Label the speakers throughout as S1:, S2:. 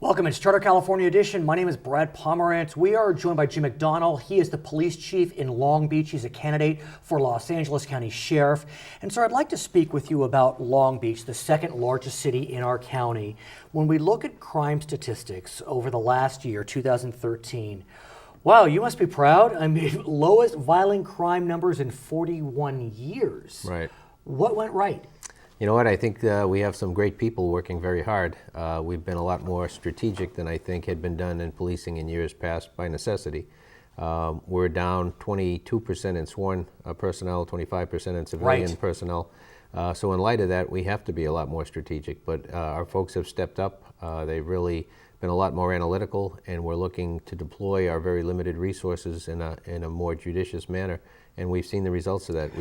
S1: Welcome, it's Charter California Edition. My name is Brad Pomerance. We are joined by Jim McConnell. He is the police chief in Long Beach. He's a candidate for Los Angeles County Sheriff. And so I'd like to speak with you about Long Beach, the second largest city in our county. When we look at crime statistics over the last year, 2013, wow, you must be proud. I mean, lowest violent crime numbers in 41 years.
S2: Right.
S1: What went right?
S2: You know what, I think we have some great people working very hard. We've been a lot more strategic than I think had been done in policing in years past by necessity. We're down 22% in sworn personnel, 25% in civilian personnel. So in light of that, we have to be a lot more strategic. But our folks have stepped up. They've really been a lot more analytical, and we're looking to deploy our very limited resources in a more judicious manner. And we've seen the results of that.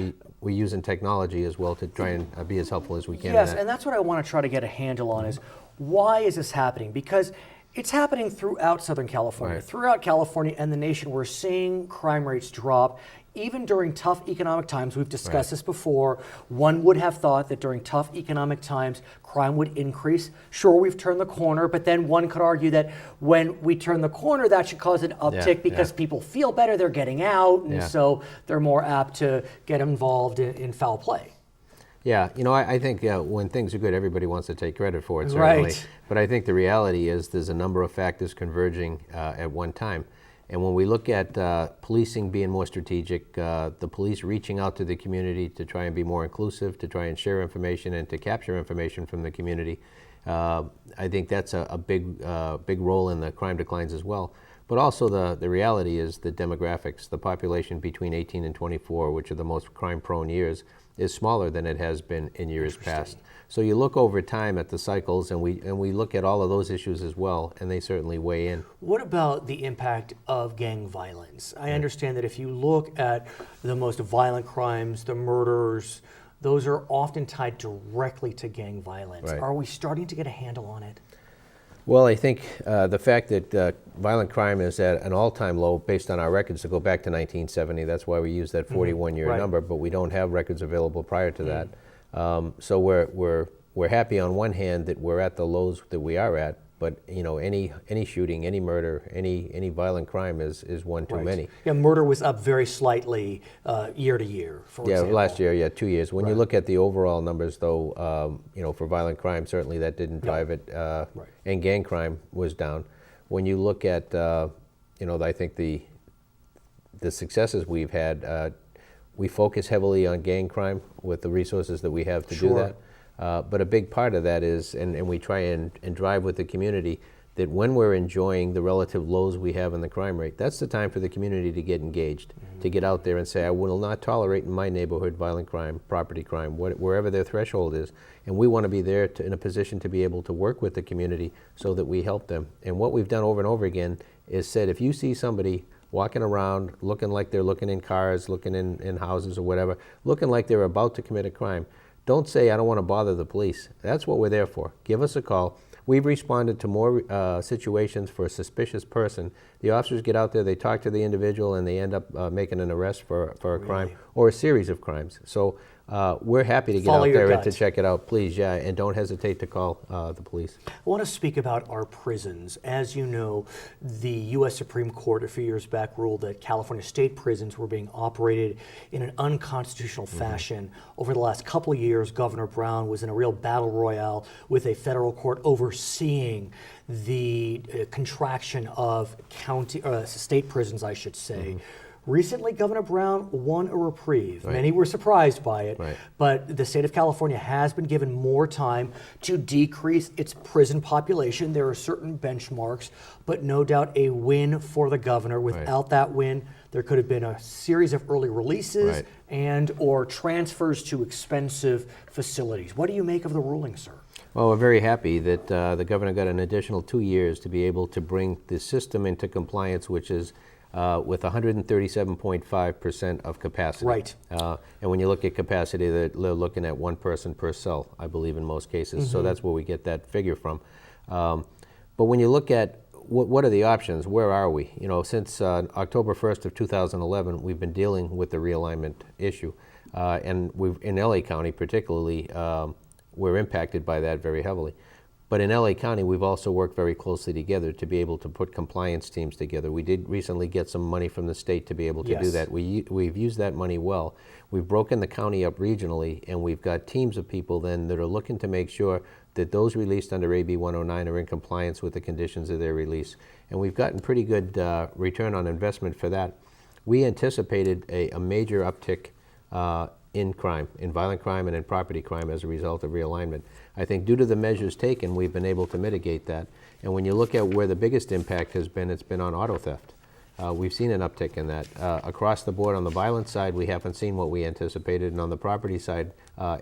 S2: We're using technology as well to try and be as helpful as we can.
S1: Yes, and that's what I want to try to get a handle on is why is this happening? Because it's happening throughout Southern California.
S2: Right.
S1: Throughout California and the nation, we're seeing crime rates drop. Even during tough economic times, we've discussed this before, one would have thought that during tough economic times, crime would increase. Sure, we've turned the corner, but then one could argue that when we turn the corner, that should cause an uptick because people feel better, they're getting out, and so they're more apt to get involved in foul play.
S2: Yeah, you know, I think when things are good, everybody wants to take credit for it, certainly.
S1: Right.
S2: But I think the reality is there's a number of factors converging at one time. And when we look at policing being more strategic, the police reaching out to the community to try and be more inclusive, to try and share information and to capture information from the community, I think that's a big role in the crime declines as well. But also the reality is the demographics. The population between 18 and 24, which are the most crime-prone years, is smaller than it has been in years past. So you look over time at the cycles, and we look at all of those issues as well, and they certainly weigh in.
S1: What about the impact of gang violence? I understand that if you look at the most violent crimes, the murders, those are often tied directly to gang violence.
S2: Right.
S1: Are we starting to get a handle on it?
S2: Well, I think the fact that violent crime is at an all-time low based on our records to go back to 1970, that's why we use that 41-year number, but we don't have records available prior to that. So we're happy on one hand that we're at the lows that we are at, but you know, any shooting, any murder, any violent crime is one too many.
S1: Yeah, murder was up very slightly year to year, for example.
S2: Last year, 2 years. When you look at the overall numbers, though, you know, for violent crime, certainly that didn't drive it, and gang crime was down. When you look at, you know, I think the successes we've had, we focus heavily on gang crime with the resources that we have to do that. But a big part of that is, and we try and drive with the community, that when we're enjoying the relative lows we have in the crime rate, that's the time for the community to get engaged, to get out there and say, I will not tolerate in my neighborhood violent crime, property crime, wherever their threshold is. And we want to be there in a position to be able to work with the community so that we help them. And what we've done over and over again is said, if you see somebody walking around looking like they're looking in cars, looking in houses or whatever, looking like they're about to commit a crime, don't say, I don't want to bother the police. That's what we're there for. Give us a call. We've responded to more situations for a suspicious person. The officers get out there, they talk to the individual, and they end up making an arrest for a crime or a series of crimes. So we're happy to get out there and to check it out, please, and don't hesitate to call the police.
S1: I want to speak about our prisons. As you know, the U.S. Supreme Court a few years back ruled that California state prisons were being operated in an unconstitutional fashion. Over the last couple of years, Governor Brown was in a real battle royale with a federal court overseeing the contraction of state prisons, I should say. Recently, Governor Brown won a reprieve. Many were surprised by it, but the state of California has been given more time to decrease its prison population. There are certain benchmarks, but no doubt a win for the governor. Without that win, there could have been a series of early releases and or transfers to expensive facilities. What do you make of the ruling, sir?
S2: Well, we're very happy that the governor got an additional 2 years to be able to bring the system into compliance, which is with 137.5% of capacity. And when you look at capacity, they're looking at one person per cell, I believe, in most cases. So that's where we get that figure from. But when you look at what are the options, where are we? You know, since October 1st of 2011, we've been dealing with the realignment issue. And in LA County particularly, we're impacted by that very heavily. But in LA County, we've also worked very closely together to be able to put compliance teams together. We did recently get some money from the state to be able to do that. We've used that money well. We've broken the county up regionally, and we've got teams of people then that are looking to make sure that those released under AB 109 are in compliance with the conditions of their release. And we've gotten pretty good return on investment for that. We anticipated a major uptick in crime, in violent crime and in property crime as a result of realignment. I think due to the measures taken, we've been able to mitigate that. And when you look at where the biggest impact has been, it's been on auto theft. We've seen an uptick in that. Across the board on the violence side, we haven't seen what we anticipated, and on the property side,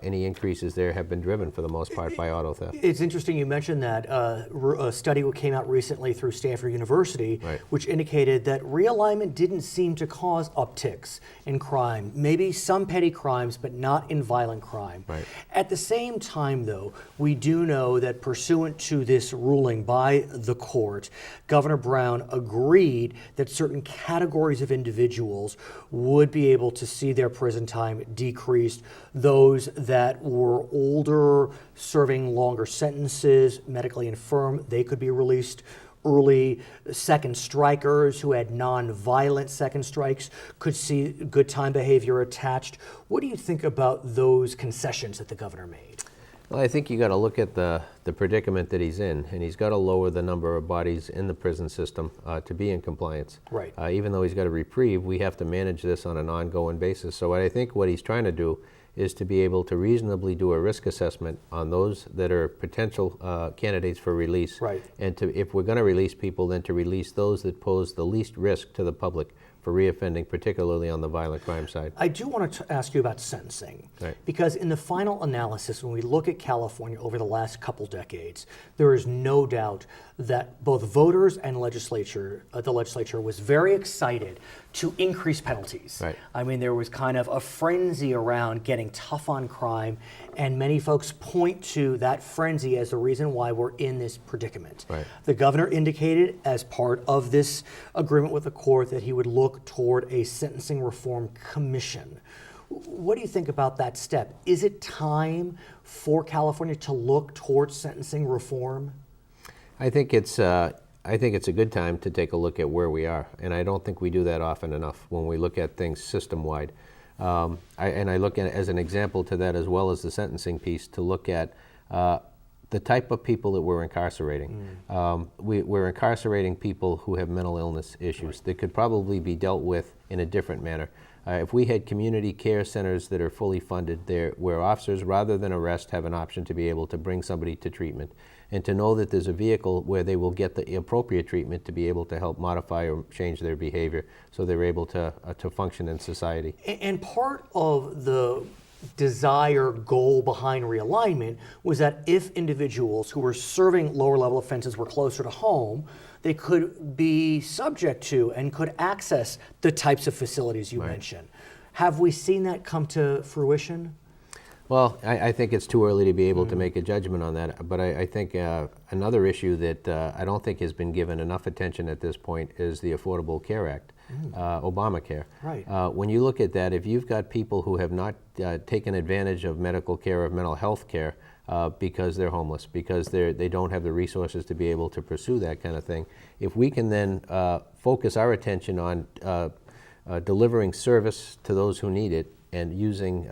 S2: any increases there have been driven for the most part by auto theft.
S1: It's interesting you mentioned that. A study came out recently through Stanford University, which indicated that realignment didn't seem to cause upticks in crime. Maybe some petty crimes, but not in violent crime. At the same time, though, we do know that pursuant to this ruling by the court, Governor Brown agreed that certain categories of individuals would be able to see their prison time decreased. Those that were older, serving longer sentences, medically infirm, they could be released early. Second strikers who had non-violent second strikes could see good time behavior attached. What do you think about those concessions that the governor made?
S2: Well, I think you got to look at the predicament that he's in, and he's got to lower the number of bodies in the prison system to be in compliance. Even though he's got a reprieve, we have to manage this on an ongoing basis. So I think what he's trying to do is to be able to reasonably do a risk assessment on those that are potential candidates for release. And to, if we're going to release people, then to release those that pose the least risk to the public for reoffending, particularly on the violent crime side.
S1: I do want to ask you about sentencing, because in the final analysis, when we look at California over the last couple decades, there is no doubt that both voters and the legislature was very excited to increase penalties. I mean, there was kind of a frenzy around getting tough on crime, and many folks point to that frenzy as the reason why we're in this predicament. The governor indicated as part of this agreement with the court that he would look toward a sentencing reform commission. What do you think about that step? Is it time for California to look towards sentencing reform?
S2: I think it's a good time to take a look at where we are, and I don't think we do that often enough when we look at things system-wide. I look at it as an example to that, as well as the sentencing piece, to look at the type of people that we're incarcerating. We're incarcerating people who have mental illness issues that could probably be dealt with in a different manner. If we had community care centers that are fully funded there, where officers, rather than arrest, have an option to be able to bring somebody to treatment, and to know that there's a vehicle where they will get the appropriate treatment to be able to help modify or change their behavior so they're able to function in society.
S1: And part of the desire goal behind realignment was that if individuals who were serving lower level offenses were closer to home, they could be subject to and could access the types of facilities you mentioned. Have we seen that come to fruition?
S2: Well, I think it's too early to be able to make a judgment on that, but I think another issue that I don't think has been given enough attention at this point is the Affordable Care Act, Obamacare. When you look at that, if you've got people who have not taken advantage of medical care, of mental health care, because they're homeless, because they don't have the resources to be able to pursue that kind of thing, if we can then focus our attention on delivering service to those who need it and using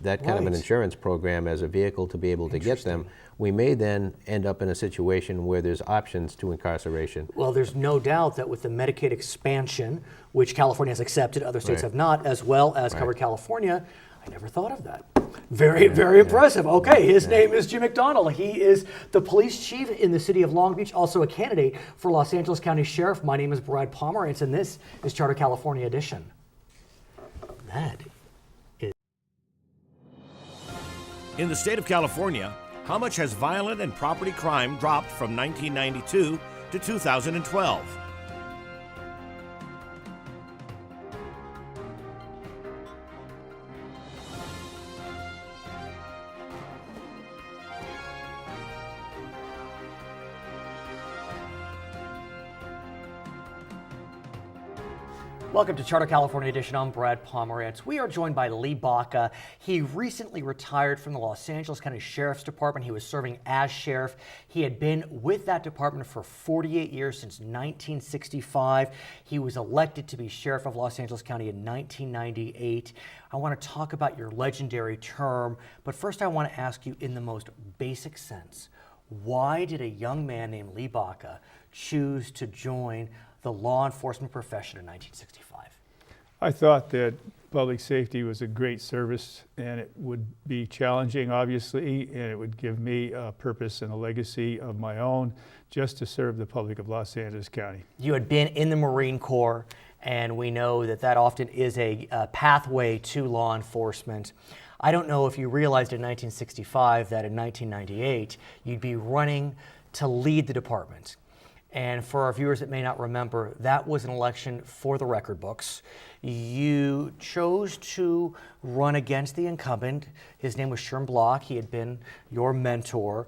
S2: that kind of an insurance program as a vehicle to be able to get them, we may then end up in a situation where there's options to incarceration.
S1: Well, there's no doubt that with the Medicaid expansion, which California has accepted, other states have not, as well as covered California, I never thought of that. Very impressive. Okay, his name is Jim McDonald. He is the police chief in the city of Long Beach, also a candidate for Los Angeles County Sheriff. My name is Brad Pomerance, and this is Charter California Edition. That is...
S3: In the state of California, how much has violent and property crime dropped from 1992 to 2012?
S1: Welcome to Charter California Edition. I'm Brad Pomerance. We are joined by Lee Baca. He recently retired from the Los Angeles County Sheriff's Department. He was serving as sheriff. He had been with that department for 48 years, since 1965. He was elected to be sheriff of Los Angeles County in 1998. I want to talk about your legendary term, but first I want to ask you, in the most basic sense, why did a young man named Lee Baca choose to join the law enforcement profession in 1965?
S4: I thought that public safety was a great service, and it would be challenging, obviously, and it would give me a purpose and a legacy of my own just to serve the public of Los Angeles County.
S1: You had been in the Marine Corps, and we know that that often is a pathway to law enforcement. I don't know if you realized in 1965 that in 1998 you'd be running to lead the department. And for our viewers that may not remember, that was an election for the record books. You chose to run against the incumbent. His name was Sherm Block. He had been your mentor.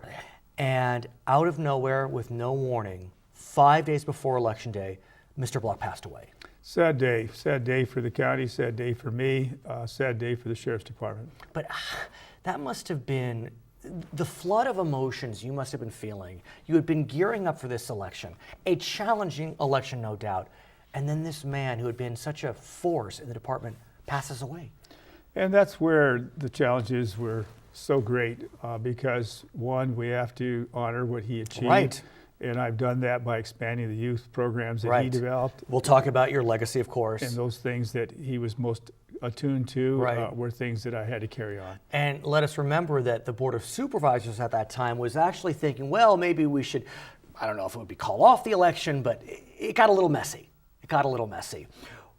S1: And out of nowhere, with no warning, 5 days before Election Day, Mr. Block passed away.
S4: Sad day for the county, sad day for me, sad day for the Sheriff's Department.
S1: But that must have been the flood of emotions you must have been feeling. You had been gearing up for this election, a challenging election, no doubt, and then this man who had been such a force in the department passes away.
S4: And that's where the challenges were so great, because one, we have to honor what he achieved.
S1: Right.
S4: And I've done that by expanding the youth programs that he developed.
S1: We'll talk about your legacy, of course.
S4: And those things that he was most attuned to were things that I had to carry on.
S1: And let us remember that the Board of Supervisors at that time was actually thinking, well, maybe we should, I don't know if it would be call off the election, but it got a little messy.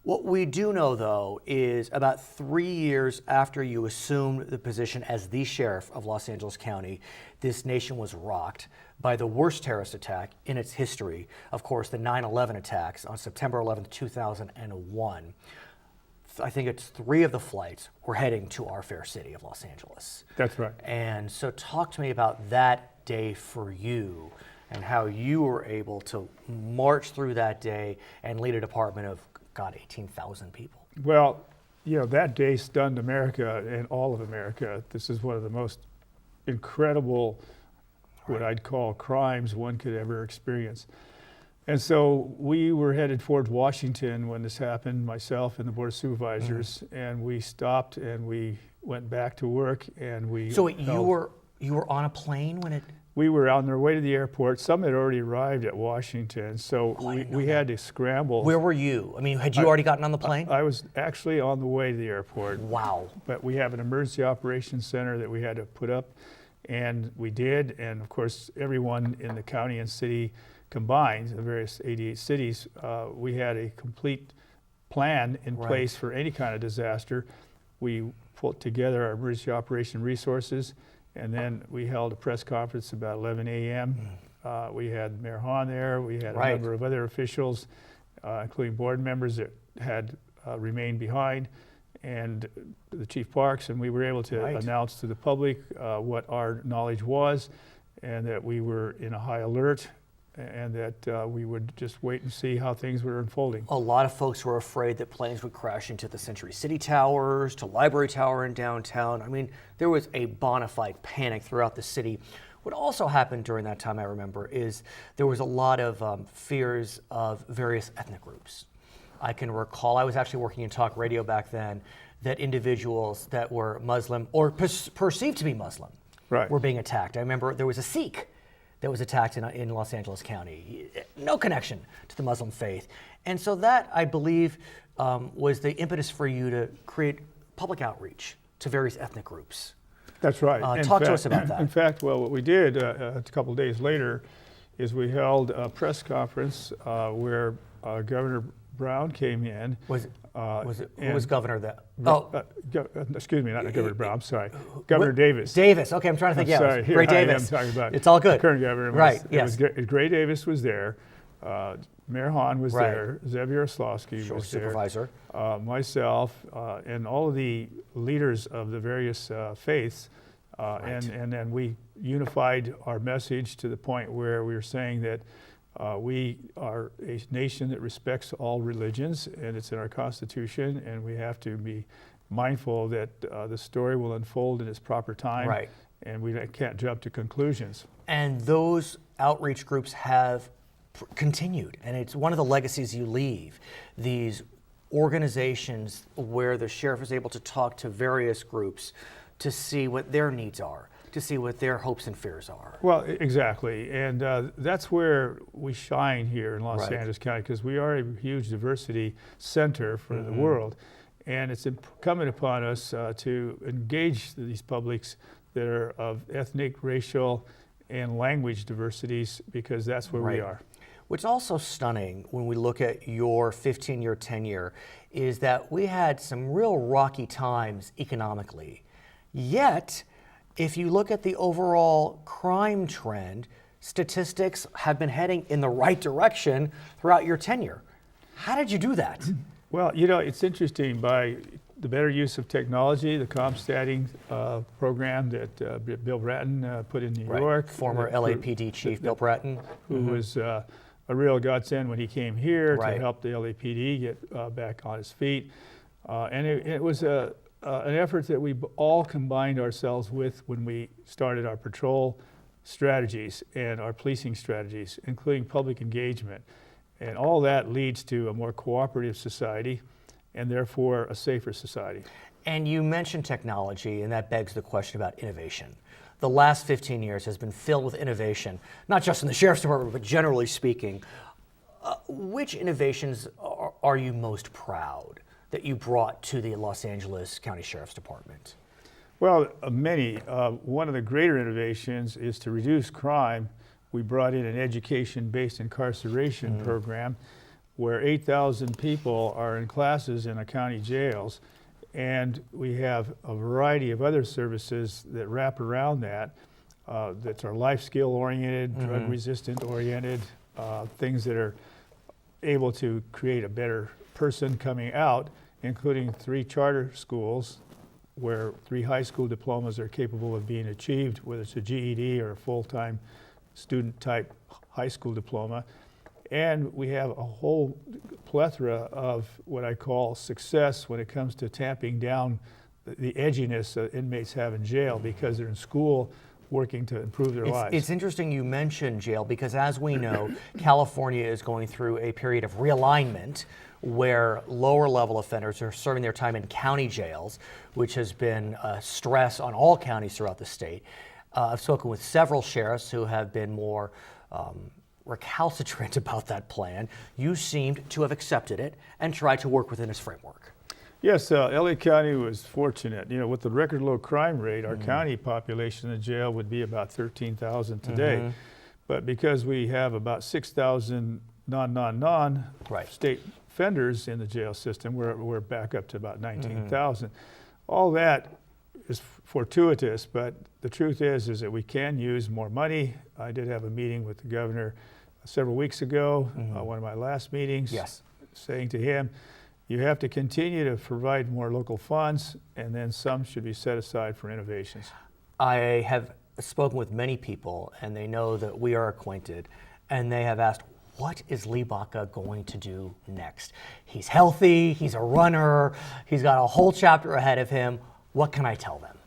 S1: What we do know, though, is about 3 years after you assumed the position as the sheriff of Los Angeles County, this nation was rocked by the worst terrorist attack in its history. Of course, the 9/11 attacks on September 11th, 2001. I think it's 3 of the flights were heading to our fair city of Los Angeles.
S4: That's right.
S1: And so talk to me about that day for you and how you were able to march through that day and lead a department of, God, 18,000 people.
S4: Well, you know, that day stunned America and all of America. This is one of the most incredible, what I'd call crimes one could ever experience. And so we were headed towards Washington when this happened, myself and the Board of Supervisors, and we stopped and we went back to work and we...
S1: So you were on a plane when it...
S4: We were on their way to the airport. Some had already arrived at Washington, so we had to scramble.
S1: Where were you? I mean, had you already gotten on the plane?
S4: I was actually on the way to the airport.
S1: Wow.
S4: But we have an emergency operations center that we had to put up, and we did. And of course, everyone in the county and city combined, the various 88 cities, we had a complete plan in place for any kind of disaster. We put together our emergency operation resources, and then we held a press conference about 11 a.m. We had Mayor Hahn there. We had a number of other officials, including board members that had remained behind, and the Chief Parks, and we were able to announce to the public what our knowledge was, and that we were in a high alert, and that we would just wait and see how things were unfolding.
S1: A lot of folks were afraid that planes would crash into the Century City Towers, to Library Tower in downtown. I mean, there was a bona fide panic throughout the city. What also happened during that time, I remember, is there was a lot of fears of various ethnic groups. I can recall, I was actually working in talk radio back then, that individuals that were Muslim or perceived to be Muslim were being attacked. I remember there was a Sikh that was attacked in Los Angeles County. No connection to the Muslim faith. And so that, I believe, was the impetus for you to create public outreach to various ethnic groups.
S4: That's right.
S1: Talk to us about that.
S4: In fact, well, what we did a couple of days later is we held a press conference where Governor Brown came in.
S1: Who was governor then?
S4: Excuse me, not Governor Brown, I'm sorry. Governor Davis.
S1: Davis, okay, I'm trying to think.
S4: Sorry,
S1: Gray Davis.
S4: I am talking about
S1: it's all good.
S4: The current governor.
S1: Right,
S4: yes. Gray Davis was there. Mayor Hahn was there. Zev Yaroslavsky was
S1: supervisor.
S4: there. Myself, and all of the leaders of the various faiths. And then we unified our message to the point where we were saying that We are a nation that respects all religions, and it's in our Constitution, and we have to be mindful that the story will unfold in its proper time,
S1: Right.
S4: and we can't jump to conclusions.
S1: And those outreach groups have continued, and it's one of the legacies you leave, these organizations where the sheriff is able to talk to various groups to see what their needs are, to see what their hopes and fears are.
S4: Well, exactly, and that's where we shine here in Los
S1: Right.
S4: Angeles County, because we are a huge diversity center for the world, and it's incumbent upon us to engage these publics that are of ethnic, racial, and language diversities, because that's where we
S1: Right.
S4: are.
S1: What's also stunning when we look at your 15-year tenure is that we had some real rocky times economically. Yet, if you look at the overall crime trend, statistics have been heading in the right direction throughout your tenure. How did you do that?
S4: Well, you know, it's interesting. By the better use of technology, the CompStatting program that Bill Bratton put in New York.
S1: Former LAPD Chief Bill Bratton.
S4: Who was a real godsend when he came here
S1: Right.
S4: to help the LAPD get back on his feet. And it was an effort that we all combined ourselves with when we started our patrol strategies and our policing strategies, including public engagement. And all that leads to a more cooperative society and therefore a safer society.
S1: And you mentioned technology, and that begs the question about innovation. The last 15 years has been filled with innovation, not just in the Sheriff's Department, but generally speaking. Which innovations are you most proud that you brought to the Los Angeles County Sheriff's Department?
S4: Well, many. One of the greater innovations is to reduce crime. We brought in an education-based incarceration program where 8,000 people are in classes in the county jails, and we have a variety of other services that wrap around that that are life skill oriented, drug resistant oriented, things that are able to create a better person coming out, including 3 charter schools where 3 high school diplomas are capable of being achieved, whether it's a GED or a full-time student type high school diploma. And we have a whole plethora of what I call success when it comes to tamping down the edginess that inmates have in jail because they're in school working to improve their lives.
S1: It's interesting you mentioned jail because, as we know, California is going through a period of realignment where lower level offenders are serving their time in county jails, which has been a stress on all counties throughout the state. I've spoken with several sheriffs who have been more recalcitrant about that plan. You seemed to have accepted it and tried to work within its framework.
S4: Yes, LA County was fortunate. You know, with the record low crime rate, our county population in jail would be about 13,000 today. But because we have about 6,000 non state offenders in the jail system, we're back up to about 19,000. All that is fortuitous, but the truth is that we can use more money. I did have a meeting with the governor several weeks ago, one of my last meetings, saying to him, you have to continue to provide more local funds, and then some should be set aside for innovations.
S1: I have spoken with many people, and they know that we are acquainted, and they have asked, what is Lee Baca going to do next? He's healthy, he's a runner, he's got a whole chapter ahead of him. What can I tell them?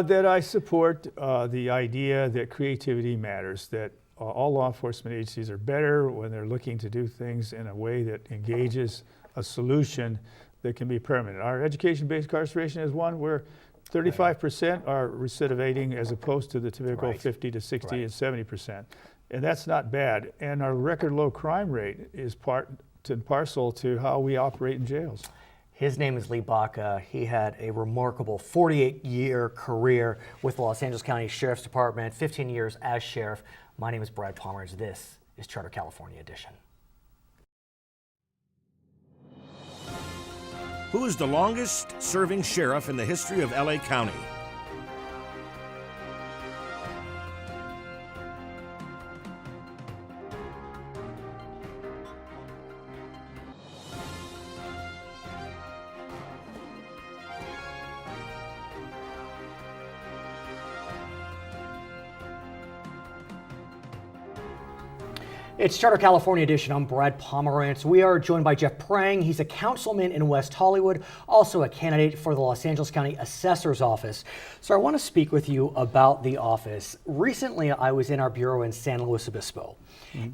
S4: That I support the idea that creativity matters, that all law enforcement agencies are better when they're looking to do things in a way that engages a solution that can be permanent. Our education-based incarceration is one where 35% are recidivating as opposed to the typical 50 to 60 and 70%. And that's not bad. And our record low crime rate is part and parcel to how we operate in jails.
S1: His name is Lee Baca. He had a remarkable 48-year career with the Los Angeles County Sheriff's Department, 15 years as sheriff. My name is Brad Pomerance. This is Charter California Edition.
S3: Who is the longest serving sheriff in the history of LA County?
S1: It's Charter California Edition. I'm Brad Pomerance. We are joined by Jeff Prang. He's a councilman in West Hollywood, also a candidate for the Los Angeles County Assessor's Office. So I want to speak with you about the office. Recently, I was in our bureau in San Luis Obispo,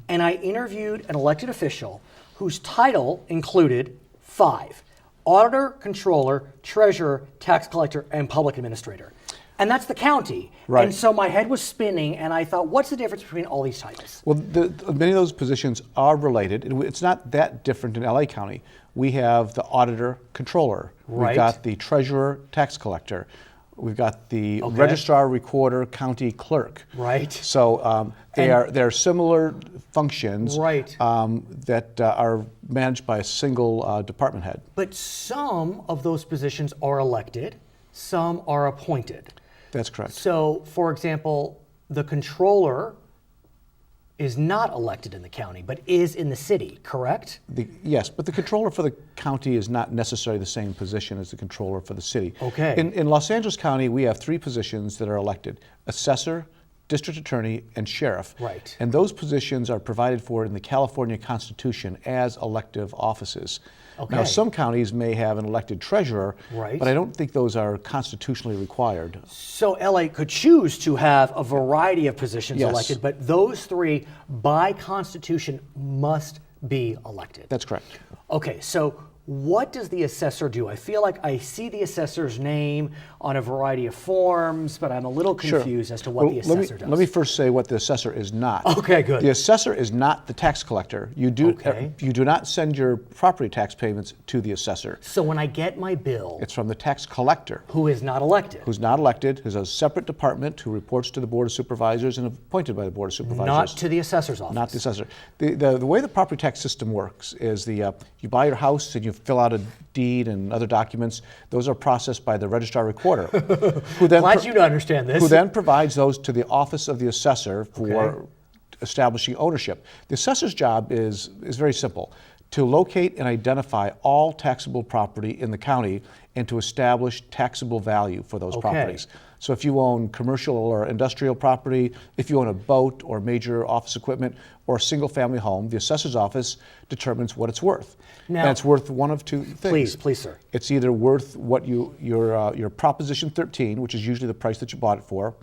S1: and I interviewed an elected official whose title included 5: auditor, controller, treasurer, tax collector, and public administrator. And that's the county.
S5: Right.
S1: And so my head was spinning, and I thought, what's the difference between all these titles?
S5: Well, many of those positions are related. It's not that different in LA County. We have the auditor, controller.
S1: Right.
S5: We've got the treasurer, tax collector. We've got the registrar, recorder, county clerk.
S1: Right.
S5: So they're similar functions.
S1: Right.
S5: That are managed by a single department head.
S1: But some of those positions are elected, some are appointed.
S5: That's correct.
S1: So, for example, the controller is not elected in the county, but is in the city, correct?
S5: Yes, but the controller for the county is not necessarily the same position as the controller for the city.
S1: Okay.
S5: In Los Angeles County, we have 3 positions that are elected: assessor, district attorney, and sheriff.
S1: Right.
S5: And those positions are provided for in the California Constitution as elective offices.
S1: Okay.
S5: Now, some counties may have an elected treasurer,
S1: Right.
S5: but I don't think those are constitutionally required.
S1: So LA could choose to have a variety of positions
S5: Yes.
S1: elected, but those 3 by Constitution must be elected.
S5: That's correct.
S1: Okay, so what does the assessor do? I feel like I see the assessor's name on a variety of forms, but I'm a little confused as to what
S5: Well,
S1: the assessor does.
S5: Let me first say what the assessor is not.
S1: Okay, good.
S5: The assessor is not the tax collector. You do not send your property tax payments to the assessor.
S1: So when I get my bill,
S5: It's from the tax collector,
S1: who is not elected,
S5: who's not elected, who's a separate department who reports to the Board of Supervisors and appointed by the Board of Supervisors.
S1: not to the assessor's office.
S5: Not the assessor. The way the property tax system works is you buy your house and you fill out a deed and other documents. Those are processed by the registrar recorder, who then
S1: Glad you to understand this.
S5: who then provides those to the office of the assessor for establishing ownership. The assessor's job is very simple: to locate and identify all taxable property in the county and to establish taxable value for those properties. So if you own commercial or industrial property, if you own a boat or major office equipment or a single family home, the assessor's office determines what it's worth.
S1: Now-
S5: and it's worth one of 2 things.
S1: Please, sir.
S5: It's either worth what your Proposition 13, which is usually the price that you bought it for,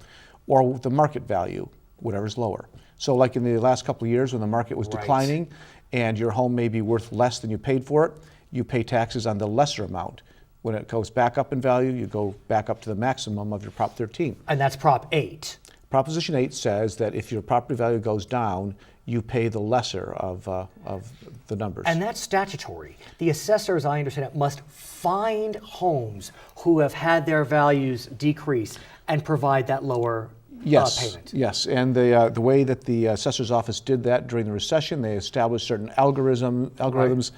S5: or the market value, whatever's lower. So like in the last couple of years when the market was
S1: Right.
S5: declining and your home may be worth less than you paid for it, you pay taxes on the lesser amount. When it goes back up in value, you go back up to the maximum of your Prop 13.
S1: And that's Prop 8.
S5: Proposition 8 says that if your property value goes down, you pay the lesser of the numbers.
S1: And that's statutory. The assessor, as I understand it, must find homes who have had their values decrease and provide that lower payment.
S5: Yes, and the way that the assessor's office did that during the recession, they established certain algorithms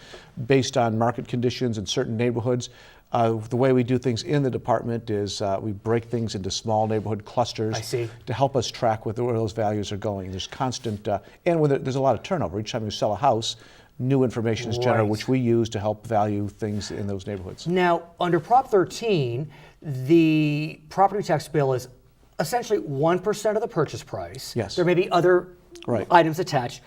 S5: based on market conditions in certain neighborhoods. The way we do things in the department is we break things into small neighborhood clusters
S1: I see.
S5: to help us track where those values are going. There's constant, and there's a lot of turnover. Each time you sell a house, new information is generated,
S1: Right.
S5: which we use to help value things in those neighborhoods.
S1: Now, under Prop 13, the property tax bill is essentially 1% of the purchase price.
S5: Yes.
S1: There may be other
S5: Right.
S1: items attached,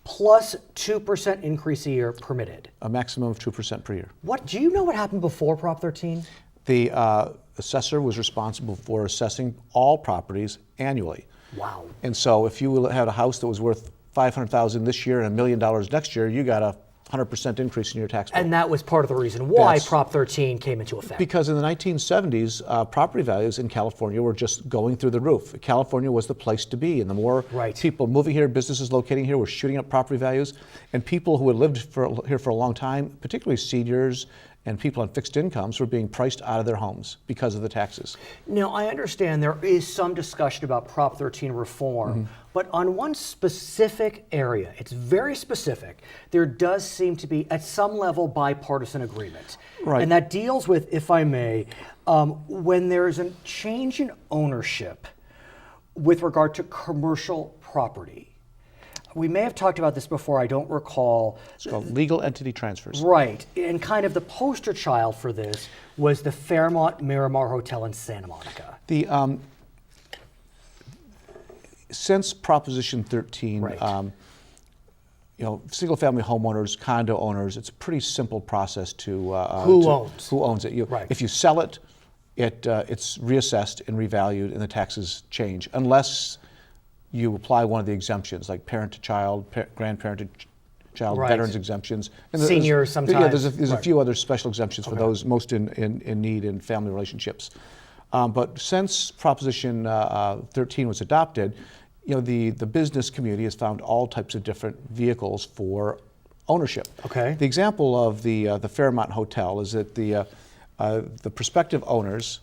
S1: plus 2% increase a year permitted.
S5: A maximum of 2% per year.
S1: Do you know what happened before Prop 13?
S5: The assessor was responsible for assessing all properties annually.
S1: Wow.
S5: And so if you had a house that was worth $500,000 this year and $1 million next year, you got a 100% increase in your tax bill.
S1: And that was part of the reason why
S5: That's-
S1: Prop 13 came into effect.
S5: Because in the 1970s, property values in California were just going through the roof. California was the place to be, and the more
S1: Right.
S5: people moving here, businesses locating here, were shooting up property values, and people who had lived here for a long time, particularly seniors and people on fixed incomes, were being priced out of their homes because of the taxes.
S1: Now, I understand there is some discussion about Prop 13 reform, but on one specific area, it's very specific, there does seem to be, at some level, bipartisan agreement.
S5: Right.
S1: And that deals with, if I may, when there is a change in ownership with regard to commercial property. We may have talked about this before, I don't recall.
S5: It's called legal entity transfers.
S1: Right, and kind of the poster child for this was the Fairmont Miramar Hotel in Santa Monica.
S5: Since Proposition 13,
S1: Right.
S5: single-family homeowners, condo owners, it's a pretty simple process to
S1: Who owns?
S5: Who owns it?
S1: Right.
S5: If you sell it, it's reassessed and revalued, and the taxes change, unless you apply one of the exemptions, like parent to child, grandparent to child,
S1: Right.
S5: veterans exemptions. And
S1: Seniors sometimes.
S5: Yeah, there's a
S1: Right.
S5: few other special exemptions for those most in need in family relationships. But since Proposition 13 was adopted, the business community has found all types of different vehicles for ownership.
S1: Okay.
S5: The example of the Fairmont Hotel is that the prospective owners,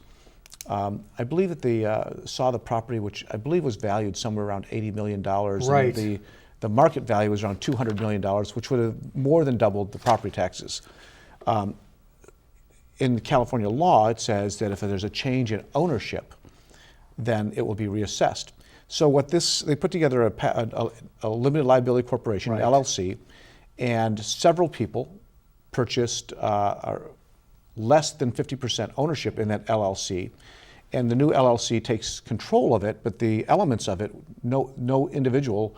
S5: I believe that they saw the property, which I believe was valued somewhere around $80 million.
S1: Right.
S5: And the market value was around $200 million, which would have more than doubled the property taxes. In California law, it says that if there's a change in ownership, then it will be reassessed. So they put together a limited liability corporation,
S1: Right.
S5: LLC, and several people purchased less than 50% ownership in that LLC. And the new LLC takes control of it, but the elements of it, no individual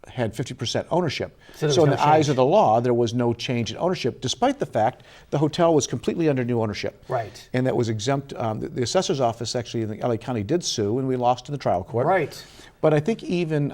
S5: had 50% ownership.
S1: So there
S5: So
S1: was
S5: in
S1: no
S5: the eyes
S1: change.
S5: of the law, there was no change in ownership, despite the fact the hotel was completely under new ownership.
S1: Right.
S5: And that was exempt. The assessor's office actually in the LA County did sue, and we lost in the trial court.
S1: Right.
S5: But I think even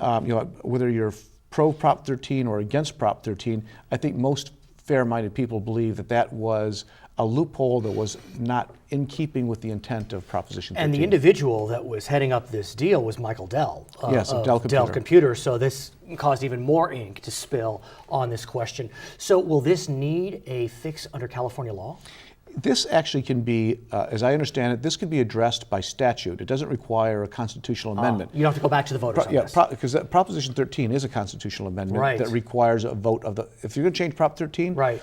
S5: whether you're pro Prop 13 or against Prop 13, I think most fair-minded people believe that was a loophole that was not in keeping with the intent of Proposition 13.
S1: And the individual that was heading up this deal was Michael Dell.
S5: Yes, of Dell
S1: Dell
S5: Computer.
S1: Computer. So this caused even more ink to spill on this question. So will this need a fix under California law?
S5: This actually can be, as I understand it, this can be addressed by statute. It doesn't require a constitutional amendment.
S1: You don't have to go back to the voters on
S5: Yeah,
S1: this.
S5: because Proposition 13 is a constitutional amendment
S1: Right.
S5: that requires a vote of the. If you're going to change Prop 13,
S1: Right.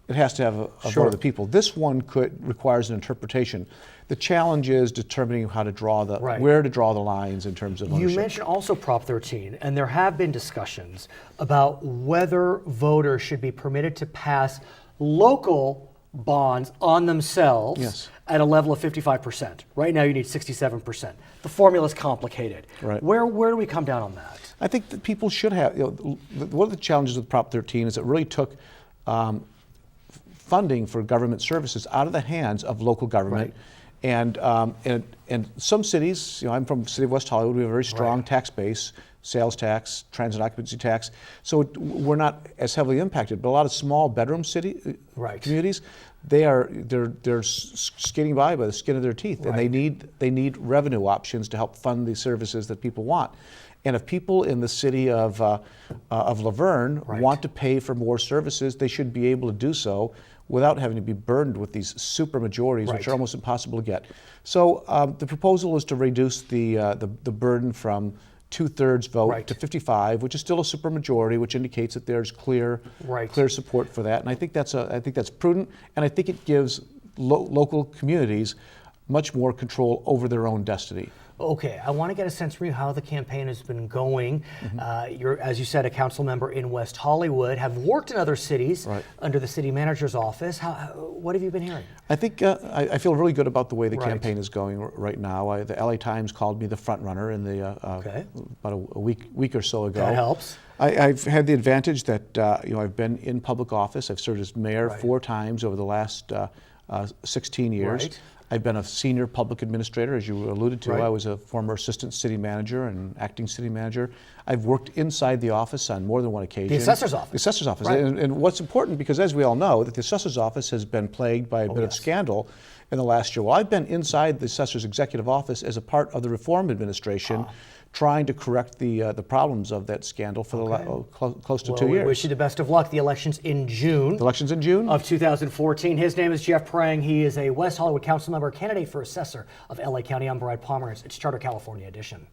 S5: it has to have a
S1: Sure.
S5: vote of the people. This one requires an interpretation. The challenge is determining how to draw
S1: Right.
S5: where to draw the lines in terms of ownership.
S1: You mentioned also Prop 13, and there have been discussions about whether voters should be permitted to pass local bonds on themselves
S5: Yes.
S1: at a level of 55%. Right now you need 67%. The formula is complicated.
S5: Right.
S1: Where do we come down on that?
S5: I think that people should have. One of the challenges with Prop 13 is it really took funding for government services out of the hands of local government.
S1: Right.
S5: And some cities, I'm from the city of West Hollywood, we have a very strong
S1: Right.
S5: tax base, sales tax, transit occupancy tax, so we're not as heavily impacted. But a lot of small bedroom
S1: Right.
S5: communities, they're skating by the skin of their teeth, and they need revenue options to help fund the services that people want. And if people in the city of Laverne
S1: Right.
S5: want to pay for more services, they should be able to do so without having to be burdened with these super majorities, which
S1: Right.
S5: are almost impossible to get. So the proposal is to reduce the burden from 2/3 vote
S1: Right.
S5: to 55, which is still a super majority, which indicates that there's clear
S1: Right.
S5: support for that. And I think that's prudent, and I think it gives local communities much more control over their own destiny.
S1: Okay, I want to get a sense from you how the campaign has been going. You're, as you said, a council member in West Hollywood, have worked in other cities
S5: Right.
S1: under the city manager's office. What have you been hearing?
S5: I think I feel really good about the way the
S1: Right.
S5: campaign is going right now. The LA Times called me the front runner in the
S1: Okay.
S5: about a week or so ago.
S1: That helps.
S5: I've had the advantage that I've been in public office. I've served as mayor
S1: Right.
S5: 4 times over the last 16 years.
S1: Right.
S5: I've been a senior public administrator, as you alluded to.
S1: Right.
S5: I was a former assistant city manager and acting city manager. I've worked inside the office on more than one occasion.
S1: The assessor's office.
S5: The assessor's office.
S1: Right.
S5: And what's important, because as we all know, that the assessor's office has been plagued by a bit of
S1: yes.
S5: scandal in the last year. Well, I've been inside the assessor's executive office as a part of the reform administration, trying to correct the problems of that scandal for close to 2
S1: We
S5: years.
S1: wish you the best of luck. The election's in June.
S5: The election's in June.
S1: Of 2014. His name is Jeff Prang. He is a West Hollywood council member, candidate for assessor of LA County. I'm Brad Pomerance. It's Charter California Edition.